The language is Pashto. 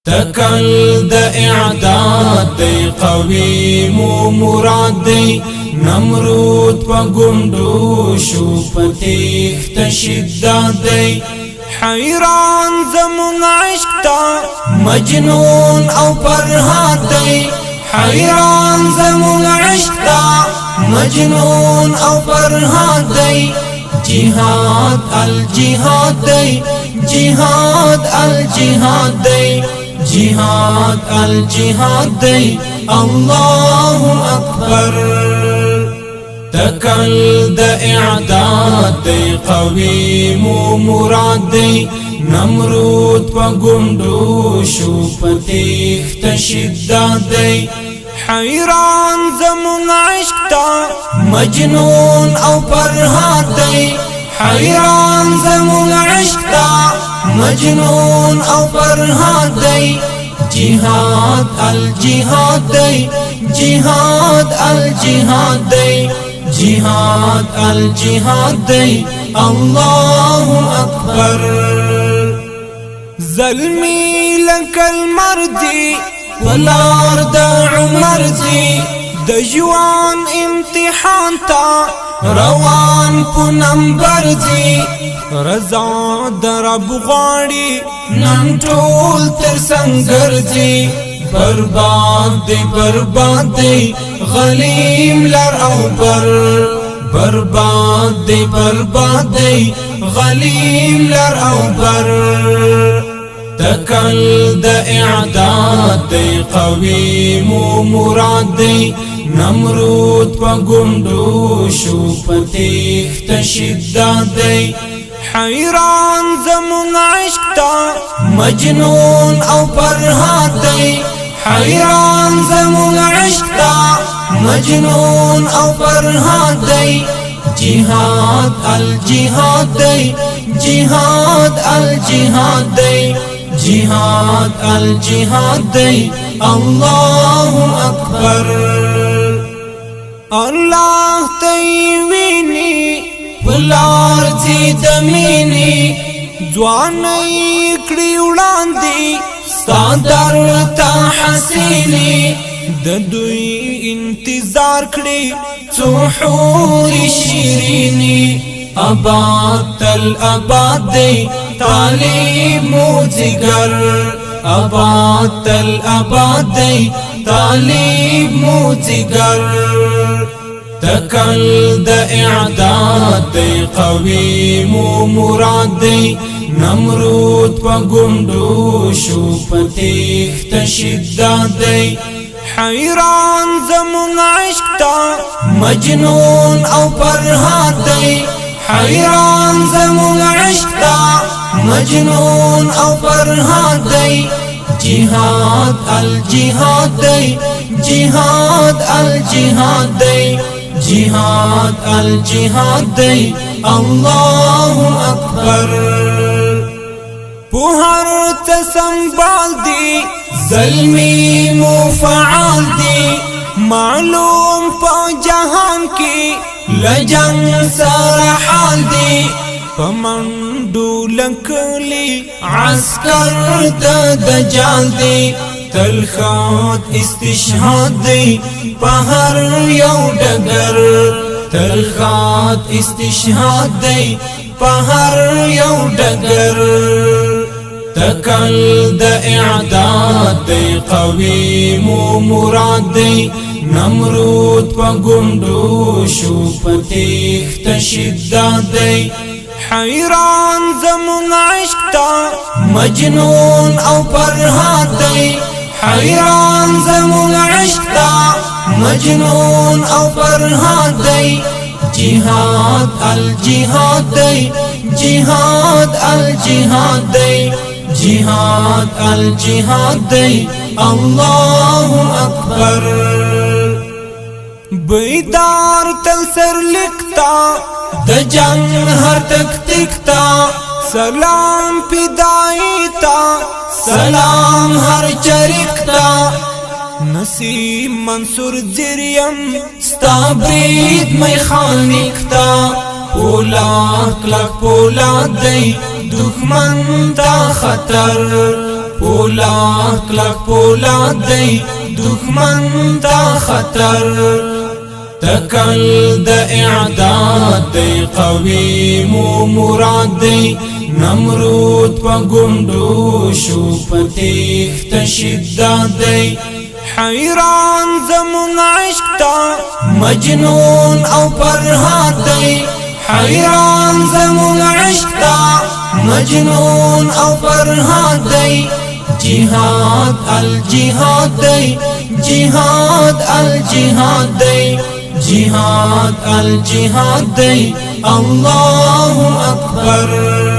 تکل د اعداد دی قوی مو مراد دی نمرود پا گندو شو پتیخت شداد دی حیران زمون عشق تا مجنون او پرهاد دی حیران زمون عشق تا مجنون او پرهاد دی جهاد الجهاد دی جهاد الجهاد دی جهاد الجهاد دی الله اکبر تکل د اعداد دی قوی مو مراد دی نمرود پا گندو شو پتیخت شداد دی حیران زمون عشق تا مجنون او پرهاد دی حیران زمون عشق تا مجنون او پرهاد دی جهاد الجهاد دی جهاد الجهاد دی جهاد الجهاد دی الله اکبر ظلمی لکل مردی ولار دا عمر دی د جوان امتحان تا روان پو نمبر دی رضا در رب غاڑی نن ټول تر سنگر دی برباد دی غلیم لر او بر برباد دی غلیم لر او بر تکل د اعداد دی قوی مو مراد دی نمرود پا گندو شو پتیخت شداد دی حیران زمون عشق تا مجنون او پرهاد دی حیران زمون عشق تا مجنون او پرهاد دی جهاد الجهاد دی جهاد الجهاد دی جهاد الجهاد دی الله اکبر الله تیوینی پلار زی دمینی جوانی کڑی اڑاندی ستادر تا حسینی ددوی انتظار کڑی چو حور شیرینی آباد تل آباد دی تعلیم موزگر آباد تل آباد دی تعلیم موزگر تکل د اعداد دی قوی مو مراد دی نمرود پا گندو شو پتیخت شداد دی حیران زمون عشق تا مجنون او پرهاد دی حیران زمون عشق تا مجنون او پرهاد دی جهاد الجهاد دی جهاد الجهاد دی جهاد الجهاد دی الله اکبر پوهر تسنبال دی ظلمی مفعال دی معلوم پا جہان کی لجنگ سرحال دی پمندو لکلی عسکر دجال دی تلخات استشهاد دی پہر یو ڈگر تلخات استشهاد دی پہر یو ڈگر تکل د اعداد دی قوی مو مراد دی نمرود پا گندو شو پتیخت شداد دی حیران زمون عشق تا مجنون او پرهاد دی حیران زمون عشق تا مجنون او پرهاد دی جهاد الجهاد دی جهاد الجهاد دی جهاد الجهاد دی الله اکبر بیدار تل سر لکتا د جنگ ہر تک تکتا سلام پیدائی تا سلام ہر چرکتا نسیم منصور زریم ستا برید میخانکتا پولاد کلک پولاد دی دخمن تا خطر پولاد کلک پولاد دی دښمن تا خطر تکل د اعداد دی قوی مو مراد دی نمرود پا گندو شو پتیخت شداد دی حیران زمون عشق تا مجنون او فرهاد دی حیران زمون عشق تا مجنون او فرهاد دی جهاد الجهاد دی جهاد الجهاد دی جهاد الجهاد دی الله اکبر